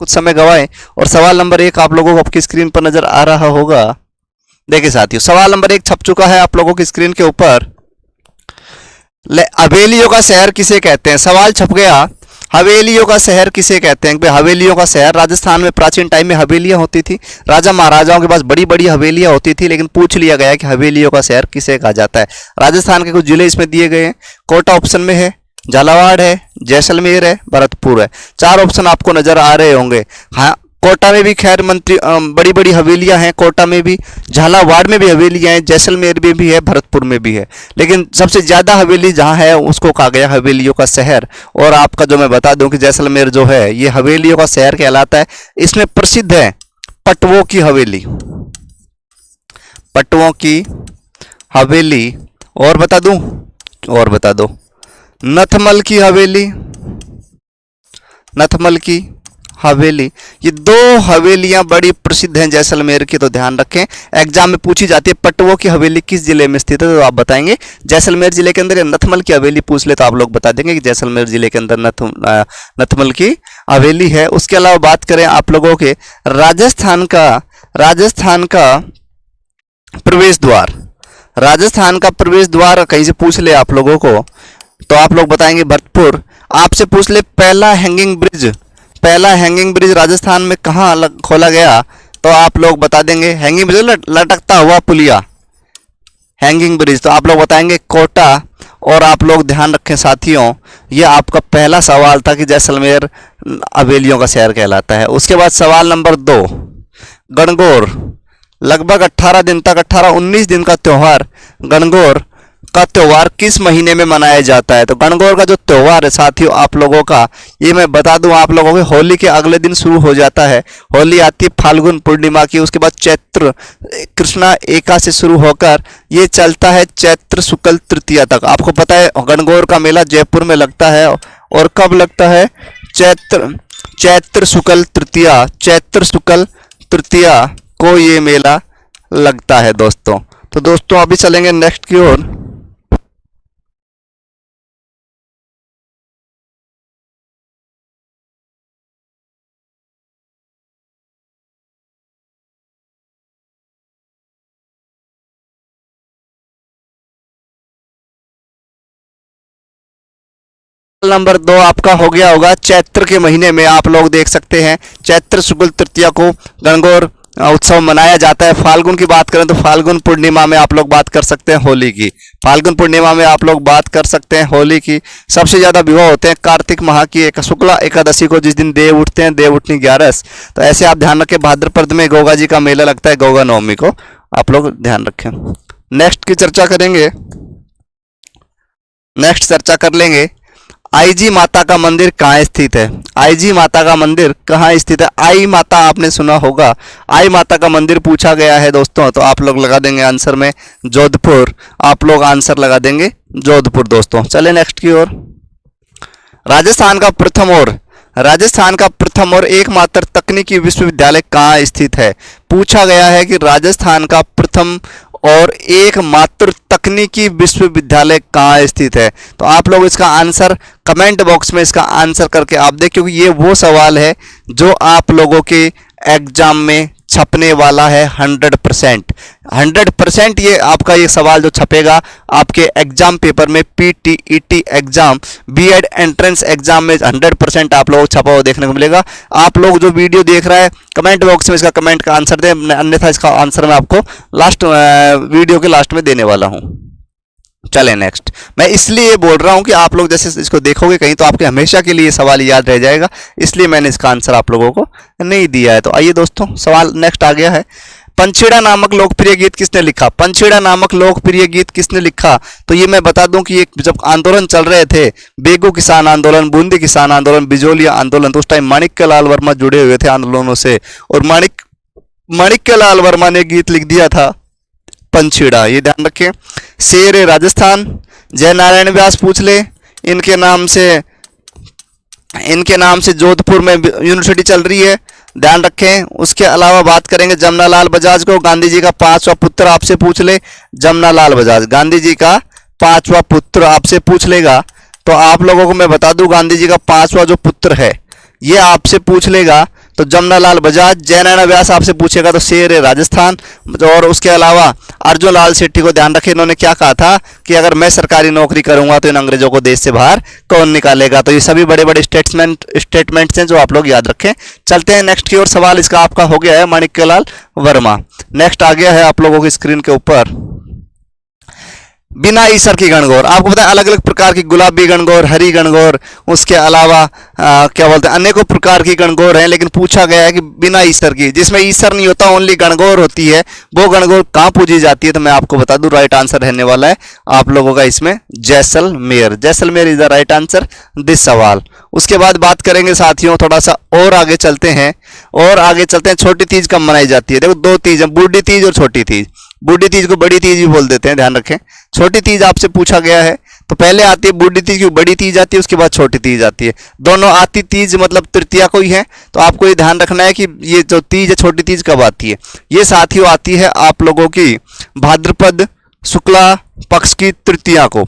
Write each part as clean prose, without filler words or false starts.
कुछ समय गवाएं और सवाल नंबर 1 आप लोगों को आपकी स्क्रीन पर नजर आ रहा होगा। देखिए साथियों, सवाल नंबर 1 छप चुका है आप लोगों की स्क्रीन के ऊपर। हवेलियों का शहर किसे कहते हैं? सवाल छप गया, हवेलियों का शहर किसे कहते हैं? हवेलियों का शहर, राजस्थान में प्राचीन टाइम में हवेलियां होती थी, राजा महाराजाओं के पास बड़ी बड़ी हवेलियां होती थी, लेकिन पूछ लिया गया कि हवेलियों का शहर किसे कहा जाता है। राजस्थान के कुछ जिले इसमें दिए गए हैं। कोटा ऑप्शन में है, झालावाड़ है, जैसलमेर है, भरतपुर है। 4 ऑप्शन आपको नजर आ रहे होंगे। हाँ, कोटा में भी खैर मंत्री बड़ी बड़ी हवेलियां हैं, कोटा में भी, झालावाड़ में भी हवेलियां हैं, जैसलमेर में भी है, भरतपुर में भी है, लेकिन सबसे ज्यादा हवेली जहां है उसको कहा गया हवेलियों का शहर। और आपका जो मैं बता दूं कि जैसलमेर जो है ये हवेलियों का शहर कहलाता है। इसमें प्रसिद्ध है पटवों की हवेली, पटवों की हवेली। और बता दो नथमल की हवेली, नथमल की हवेली। ये 2 हवेलियां बड़ी प्रसिद्ध हैं जैसलमेर की, तो ध्यान रखें। एग्जाम में पूछी जाती है पटवों की हवेली किस जिले में स्थित है, तो आप बताएंगे जैसलमेर जिले के अंदर। नथमल की हवेली पूछ ले तो आप लोग बता देंगे कि जैसलमेर जिले के अंदर नथमल की हवेली है। उसके अलावा बात करें आप लोगों के राजस्थान का प्रवेश द्वार, राजस्थान का प्रवेश द्वार कहीं से पूछ ले आप लोगों को तो आप लोग बताएंगे भरतपुर। आपसे पूछ ले पहला हैंगिंग ब्रिज राजस्थान में कहाँ खोला गया, तो आप लोग बता देंगे हैंगिंग ब्रिज, लटकता हुआ पुलिया, हैंगिंग ब्रिज, तो आप लोग बताएंगे कोटा। और आप लोग ध्यान रखें साथियों, ये आपका पहला सवाल था कि जैसलमेर हवेलियों का शहर कहलाता है। उसके बाद सवाल नंबर 2, गणगौर, लगभग 18 दिन तक 18-19 दिन का त्यौहार, गणगौर का त्यौहार किस महीने में मनाया जाता है? तो गणगौर का जो त्यौहार है साथियों आप लोगों का, ये मैं बता दूं आप लोगों के होली के अगले दिन शुरू हो जाता है। होली आती है फाल्गुन पूर्णिमा की, उसके बाद चैत्र कृष्णा एका से शुरू होकर ये चलता है चैत्र शुक्ल तृतीया तक। आपको पता है गणगौर का मेला जयपुर में लगता है, और कब लगता है? चैत्र शुक्ल तृतीया को ये मेला लगता है दोस्तों। तो दोस्तों अभी चलेंगे नेक्स्ट की ओर। नंबर 2 आपका हो गया होगा, चैत्र के महीने में आप लोग देख सकते हैं चैत्र शुक्ल तृतीया को गणगौर उत्सव मनाया जाता है। फाल्गुन की बात करें तो फाल्गुन पूर्णिमा में आप लोग बात कर सकते हैं होली की, फाल्गुन पूर्णिमा में आप लोग बात कर सकते हैं होली की। सबसे ज्यादा विवाह होते हैं कार्तिक माह की शुक्ला एकादशी को, जिस दिन देव उठते हैं, देव उठनी 11। तो ऐसे आप ध्यान रखें। भाद्रपद में गोगा जी का मेला लगता है, गोगा नवमी को, आप लोग ध्यान रखें। नेक्स्ट की चर्चा करेंगे, नेक्स्ट चर्चा कर लेंगे आईजी माता का मंदिर कहाँ स्थित है? आईजी माता का मंदिर कहाँ स्थित है? आई माता आपने सुना होगा, आई माता का मंदिर पूछा गया है दोस्तों, तो आप लोग लगा देंगे आंसर में जोधपुर, आप लोग आंसर लगा देंगे जोधपुर दोस्तों। चले नेक्स्ट की ओर। राजस्थान का प्रथम और एकमात्र तकनीकी विश्वविद्यालय कहाँ स्थित है? पूछा गया है कि राजस्थान का प्रथम और एकमात्र तकनीकी विश्वविद्यालय कहाँ स्थित है? तो आप लोग इसका आंसर कमेंट बॉक्स में इसका आंसर करके आप दें, क्योंकि ये वो सवाल है जो आप लोगों के एग्जाम में छपने वाला है 100%। ये आपका ये सवाल जो छपेगा आपके एग्जाम पेपर में, PTET exam, BEd entrance exam में 100% आप लोगों को छपा हुआ देखने को मिलेगा। आप लोग जो वीडियो देख रहा है कमेंट बॉक्स में इसका कमेंट का आंसर दें, अन्यथा इसका आंसर मैं आपको वीडियो के लास्ट में देने वाला हूं। चले नेक्स्ट। मैं इसलिए बोल रहा हूं कि आप लोग जैसे इसको देखोगे कहीं तो आपके हमेशा के लिए सवाल याद रह जाएगा, इसलिए मैंने इसका आंसर आप लोगों को नहीं दिया है। तो आइए दोस्तों, सवाल नेक्स्ट आ गया है, पंछेड़ा नामक लोकप्रिय गीत किसने लिखा? पंछेड़ा नामक लोकप्रिय गीत किसने लिखा? तो ये मैं बता दूं कि एक जब आंदोलन चल रहे थे, बेगू किसान आंदोलन, बूंदी किसान आंदोलन, बिजोलिया आंदोलन, तो उस टाइम माणिक्यलाल वर्मा जुड़े हुए थे आंदोलनों से, और माणिक्यलाल वर्मा ने गीत लिख दिया था पंछेड़ा, ये ध्यान रखें। शेर राजस्थान, जय नारायण व्यास पूछ ले, इनके नाम से जोधपुर में यूनिवर्सिटी चल रही है, ध्यान रखें। उसके अलावा बात करेंगे जमनालाल बजाज को, गांधी जी का 5वां पुत्र आपसे पूछ ले, जमनालाल बजाज गांधी जी का 5वां पुत्र आपसे पूछ लेगा, तो आप लोगों को मैं बता दूं गांधी जी का 5वां जो पुत्र है ये आपसे पूछ लेगा तो जमनालाल बजाज। जयनारायण व्यास आपसे पूछेगा तो शेर है राजस्थान। और उसके अलावा अर्जुन लाल शेट्टी को ध्यान रखें, इन्होंने क्या कहा था कि अगर मैं सरकारी नौकरी करूंगा तो इन अंग्रेजों को देश से बाहर कौन निकालेगा। तो ये सभी बड़े बड़े स्टेटमेंट्स हैं जो आप लोग याद रखें। चलते हैं नेक्स्ट की ओर। सवाल इसका आपका हो गया है माणिक्यलाल वर्मा। नेक्स्ट आ गया है आप लोगों की स्क्रीन के ऊपर, बिना ईसर की गणगौर। आपको पता है अलग अलग प्रकार की गुलाबी गणगौर, हरी गणगौर, उसके अलावा क्या बोलते हैं अनेकों प्रकार की गणगौर हैं, लेकिन पूछा गया है कि बिना ईसर की, जिसमें ईसर नहीं होता ओनली गणगौर होती है, वो गणगौर कहाँ पूजी जाती है। तो मैं आपको बता दूं राइट आंसर रहने वाला है आप लोगों का इसमें Jaisalmer. Jaisalmer is the right answer this सवाल। उसके बाद बात करेंगे साथियों, थोड़ा सा और आगे चलते हैं, छोटी तीज कब मनाई जाती है। देखो दो तीज है, बूढ़ी तीज और छोटी तीज। बूढ़ी तीज को बड़ी तीज भी बोल देते हैं, ध्यान रखें। छोटी तीज आपसे पूछा गया है तो पहले आती है बूढ़ी तीज, की बड़ी तीज आती है, उसके बाद छोटी तीज आती है। दोनों आती तीज मतलब तृतीया को ही है। तो आपको ये ध्यान रखना है कि ये जो तीज है छोटी तीज कब आती है। ये साथियों आती है आप लोगों की भाद्रपद शुक्ला पक्ष की तृतीया को,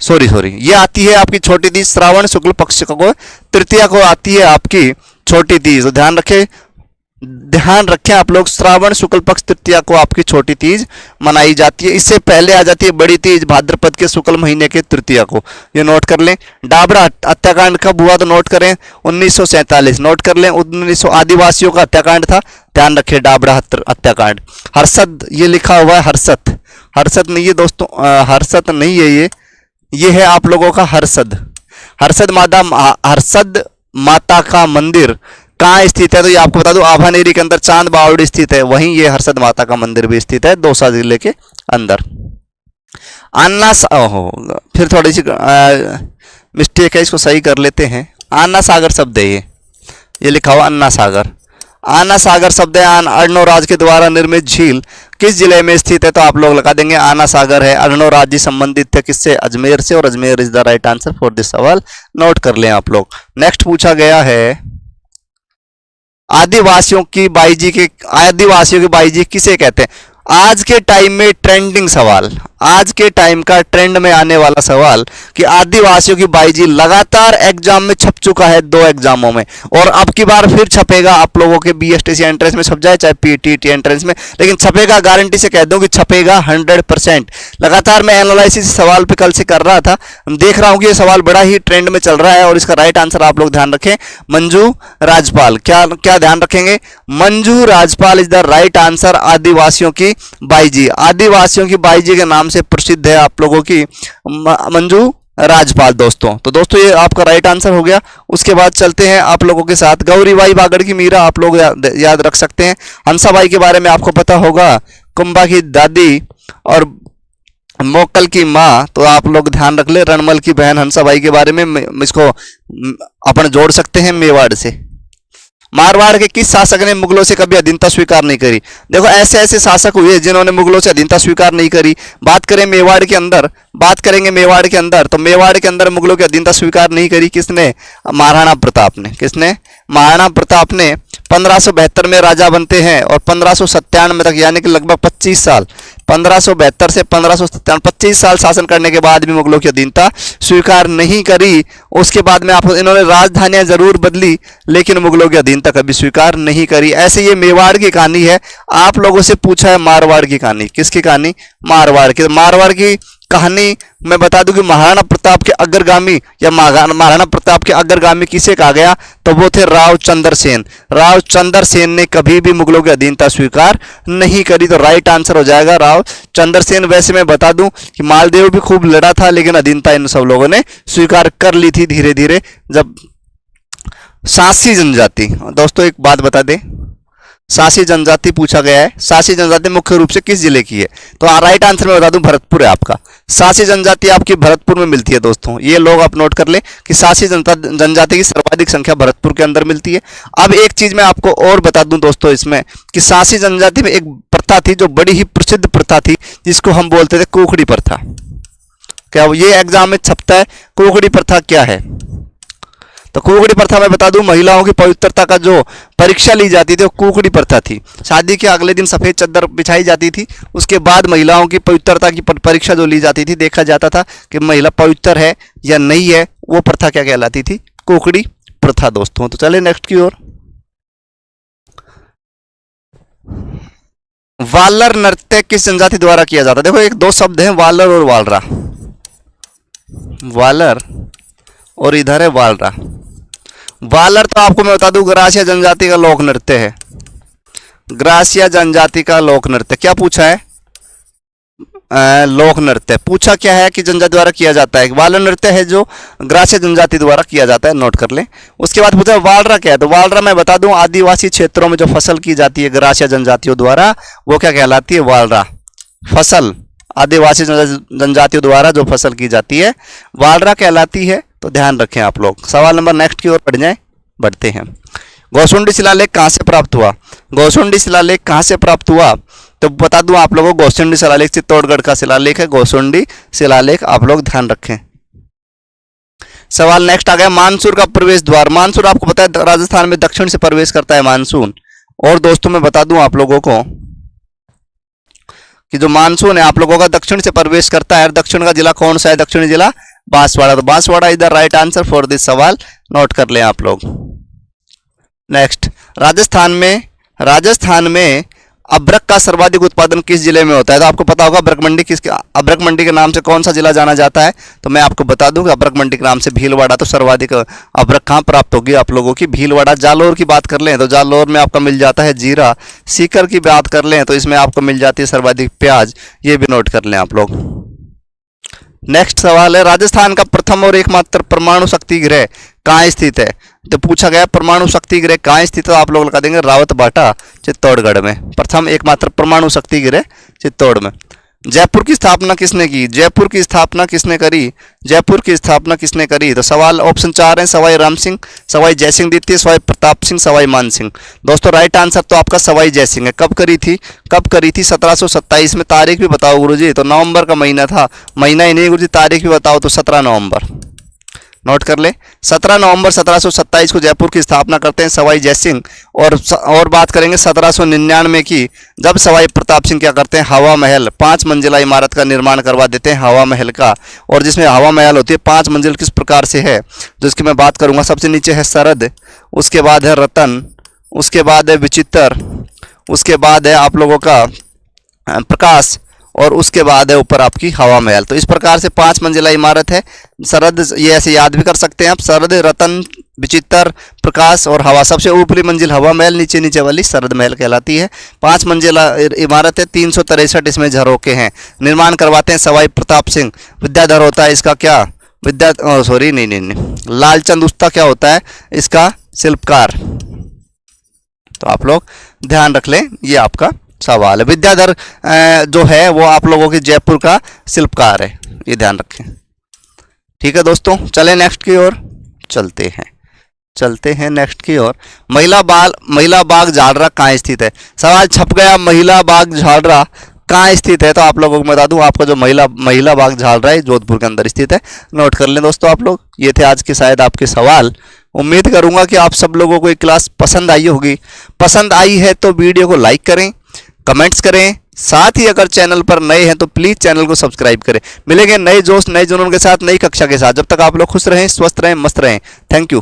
सॉरी ये आती है आपकी छोटी तीज श्रावण शुक्ल पक्ष को तृतीया को आती है आपकी छोटी तीज। तो ध्यान रखें आप लोग, श्रावण शुक्ल पक्ष तृतीया को आपकी छोटी तीज मनाई जाती है। इससे पहले आ जाती है बड़ी तीज भाद्रपद के शुक्ल महीने के तृतीया को, ये नोट कर लें। डाबरा हत्याकांड कब हुआ तो नोट करें 1947, नोट कर लें। 1900 आदिवासियों का हत्याकांड था, ध्यान रखें डाबरा हत्याकांड। हर्षद ये लिखा हुआ है, हर्षद नहीं है दोस्तों, हर्षद नहीं है, ये है आप लोगों का हर्षद माता का मंदिर कहाँ स्थित है। तो ये आपको बता दूं आभानेरी के अंदर चांद बावड़ी स्थित है, वहीं ये हर्षद माता का मंदिर भी स्थित है दौसा जिले के अंदर। फिर थोड़ी सी मिस्टेक है, इसको सही कर लेते हैं। अन्ना सागर शब्द है ये लिखा हुआ अन्ना सागर शब्द है। अर्णोराज के द्वारा निर्मित झील किस जिले में स्थित है। तो आप लोग लगा देंगे आना सागर है। अर्णोराज जी संबंधित थे किससे, अजमेर से, और Ajmer is the right answer for this सवाल, नोट कर लें आप लोग। नेक्स्ट पूछा गया है आदिवासियों की बाईजी किसे कहते हैं। आज के टाइम में ट्रेंडिंग सवाल, आज के टाइम का ट्रेंड में आने वाला सवाल कि आदिवासियों की बाईजी लगातार एग्जाम में छप चुका है, 2 एग्जामों में, और अब की बार फिर छपेगा। आप लोगों के बीएसटीसी एंट्रेंस में छप जाए चाहे पीटीटी एंट्रेंस में, लेकिन छपेगा, गारंटी से कह दूं कि छपेगा 100%। लगातार मैं एनालिसिस सवाल पे कल से कर रहा था, देख रहा हूं कि ये सवाल बड़ा ही ट्रेंड में चल रहा है, और इसका राइट आंसर आप लोग ध्यान रखें मंजू राजपाल। क्या ध्यान रखेंगे, Manju Rajpal is the right answer. आदिवासियों की बाईजी के नाम से प्रसिद्ध है आप लोगों की मंजू राजपाल दोस्तों। तो दोस्तों ये आपका राइट आंसर हो गया। उसके बाद चलते हैं आप लोगों के साथ गौरीबाई बागड़ की मीरा आप लोग याद रख सकते हैं। हंसाबाई के बारे में आपको पता होगा, कुंभा की दादी और मोकल की माँ, तो आप लोग ध्यान रख ले। रणमल की बहन हंसाबाई के बारे में इसको अपन जोड़ सकते हैं मेवाड़ से। मारवाड़ के किस शासक ने मुगलों से कभी अधीनता स्वीकार नहीं करी। देखो ऐसे ऐसे शासक हुए जिन्होंने मुगलों से अधीनता स्वीकार नहीं करी। बात करेंगे मेवाड़ के अंदर, तो मेवाड़ के अंदर मुगलों की अधीनता स्वीकार नहीं करी किसने, महाराणा प्रताप ने। किसने, महाराणा प्रताप ने 1572 में राजा बनते हैं, और 1597 तक यानी कि लगभग 25 साल, 1572 से 1597 25 साल शासन करने के बाद भी मुगलों की अधीनता स्वीकार नहीं करी। उसके बाद में आपको इन्होंने राजधानियां जरूर बदली, लेकिन मुगलों की अधीनता कभी स्वीकार नहीं करी। ऐसे ये मेवाड़ की कहानी है। आप लोगों से पूछा है मारवाड़ की कहानी, किसकी कहानी, मारवाड़ की कहानी मैं बता दूं कि महाराणा प्रताप के अग्रगामी या महाराणा प्रताप के अग्रगामी किसे कहा गया, तो वो थे राव चंद्र सेन ने कभी भी मुगलों की अधीनता स्वीकार नहीं करी। तो राइट आंसर हो जाएगा राव चंद्र सेन। वैसे मैं बता दूं कि मालदेव भी खूब लड़ा था, लेकिन अधीनता इन सब लोगों ने स्वीकार कर ली थी धीरे धीरे। जब सासी जनजाति, दोस्तों एक बात बता दें, सासी जनजाति पूछा गया है। सासी जनजाति मुख्य रूप से किस जिले की है, तो राइट आंसर मैं बता दूं भरतपुर है आपका। सासी जनजाति आपकी भरतपुर में मिलती है दोस्तों, ये लोग आप नोट कर लें कि सासी जनजाति की सर्वाधिक संख्या भरतपुर के अंदर मिलती है। अब एक चीज मैं आपको और बता दूं दोस्तों इसमें कि सासी जनजाति में एक प्रथा थी जो बड़ी ही प्रसिद्ध प्रथा थी, जिसको हम बोलते थे कुकड़ी प्रथा। क्या ये एग्जाम में छपता है, कुकड़ी प्रथा क्या है। तो कुकड़ी प्रथा मैं बता दूं महिलाओं की पवित्रता का जो परीक्षा ली जाती थी वो कुकड़ी प्रथा थी। शादी के अगले दिन सफेद चादर बिछाई जाती थी, उसके बाद महिलाओं की पवित्रता की परीक्षा जो ली जाती थी, देखा जाता था कि महिला पवित्र है या नहीं है। वो प्रथा क्या कहलाती थी, कुकड़ी प्रथा दोस्तों। तो चले नेक्स्ट की ओर। वालर नृत्य किस जनजाति द्वारा किया जाता है? देखो एक दो शब्द हैं, वालर और वालरा। वालर और इधर है वालरा। वालर तो आपको मैं बता दूं ग्रासिया जनजाति का लोक नृत्य है। ग्रासिया जनजाति का लोक नृत्य। क्या पूछा है? लोक नृत्य पूछा क्या है कि जनजाति द्वारा किया जाता है। वालर नृत्य है जो ग्रासिया जनजाति द्वारा किया जाता है, नोट कर लें। उसके बाद पूछा वालरा क्या है, तो वालरा मैं बता दूं आदिवासी क्षेत्रों में जो फसल की जाती है ग्रासिया जनजातियों द्वारा, वो क्या कहलाती है? वालरा। फसल आदिवासी जनजातियों द्वारा जो फसल की जाती है वालरा कहलाती है, तो ध्यान रखें आप लोग। सवाल नंबर नेक्स्ट की ओर बढ़ते हैं। गौसुंडी शिलालेख कहाँ से प्राप्त हुआ? गौसुंडी शिलालेख कहाँ से प्राप्त हुआ? तो बता दूं आप लोगों को, गौसुंडी शिलालेख चित्तौड़गढ़ का शिलालेख है। गौसुंडी शिलालेख आप लोग ध्यान रखें। सवाल नेक्स्ट आ गया, मानसून का प्रवेश द्वार। मानसून आपको पता है राजस्थान में दक्षिण से प्रवेश करता है मानसून। और दोस्तों मैं बता दूं आप लोगों को कि जो मानसून है आप लोगों का दक्षिण से प्रवेश करता है। दक्षिण का जिला कौन सा है? दक्षिणी जिला बांसवाड़ा। तो Banswara is the right answer for this सवाल, नोट कर लें आप लोग। नेक्स्ट, राजस्थान में अभ्रक का सर्वाधिक उत्पादन किस जिले में होता है? तो आपको पता होगा अभ्रक मंडी अभ्रक मंडी के नाम से कौन सा जिला जाना जाता है? तो मैं आपको बता दूं कि अभ्रक मंडी के नाम से भीलवाड़ा। तो सर्वाधिक अभ्रक कहाँ प्राप्त होगी आप लोगों की? भीलवाड़ा। जालोर की बात कर लें तो जालोर में आपका मिल जाता है जीरा। सीकर की बात कर लें तो इसमें आपको मिल जाती है सर्वाधिक प्याज। ये भी नोट कर लें आप लोग। नेक्स्ट सवाल है, राजस्थान का प्रथम और एकमात्र परमाणु शक्ति गृह कहाँ स्थित है? तो पूछा गया परमाणु शक्ति गृह कहाँ स्थित है, तो आप लोग लगा देंगे रावतबाटा चित्तौड़गढ़ में। प्रथम एकमात्र परमाणु शक्ति गृह चित्तौड़ में। जयपुर की स्थापना किसने की? जयपुर की स्थापना किसने करी? जयपुर की स्थापना किसने करी? तो सवाल ऑप्शन 4 है, सवाई राम सिंह, सवाई जयसिंह द्वितीय, सवाई प्रताप सिंह, सवाई मान सिंह। दोस्तों राइट आंसर तो आपका सवाई जयसिंह है। कब करी थी? 1727 में। तारीख भी बताओ गुरुजी। तो नवंबर का महीना था। महीना ही नहीं गुरुजी, तारीख भी बताओ। तो 17 नवंबर, नोट कर ले। 17 नवंबर 1727 को जयपुर की स्थापना करते हैं सवाई जयसिंह। और बात करेंगे 1799 की, जब सवाई प्रताप सिंह क्या करते हैं, हवा महल 5 मंजिला इमारत का निर्माण करवा देते हैं, हवा महल का। और जिसमें हवा महल होती है 5 मंजिल किस प्रकार से है, जिसकी मैं बात करूंगा। सबसे नीचे है सरद, उसके बाद है रतन, उसके बाद है विचित्र, उसके बाद है आप लोगों का प्रकाश, और उसके बाद है ऊपर आपकी हवा महल। तो इस प्रकार से 5 मंजिला इमारत है सरद। ये ऐसे याद भी कर सकते हैं आप, सरद, रतन, विचित्र, प्रकाश और हवा। सबसे ऊपरी मंजिल हवा महल, नीचे नीचे वाली सरद महल कहलाती है। 5 मंजिला इमारत है। 363 इसमें झरोखे हैं। निर्माण करवाते हैं सवाई प्रताप सिंह। विद्याधर होता है इसका क्या? नहीं, लालचंद उस्ता क्या होता है इसका? शिल्पकार। तो आप लोग ध्यान रख लें, ये आपका सवाल है। विद्याधर जो है वो आप लोगों के जयपुर का शिल्पकार है, ये ध्यान रखें। ठीक है दोस्तों, चलें नेक्स्ट की ओर चलते हैं नेक्स्ट की ओर। महिला बाग झालरा कहाँ स्थित है? सवाल छप गया, महिला बाग झालरा कहाँ स्थित है? तो आप लोगों को बता दूं, आपका जो महिला बाग झालरा है जोधपुर के अंदर स्थित है। नोट कर लें दोस्तों आप लोग। ये थे आज के शायद आपके सवाल। उम्मीद करूंगा कि आप सब लोगों को ये क्लास पसंद आई होगी। पसंद आई है तो वीडियो को लाइक करें, कमेंट्स करें। साथ ही अगर चैनल पर नए हैं तो प्लीज़ चैनल को सब्सक्राइब करें। मिलेंगे नए जोश नए जुनून के साथ, नई कक्षा के साथ। जब तक आप लोग खुश रहें, स्वस्थ रहें, मस्त रहें। Thank you.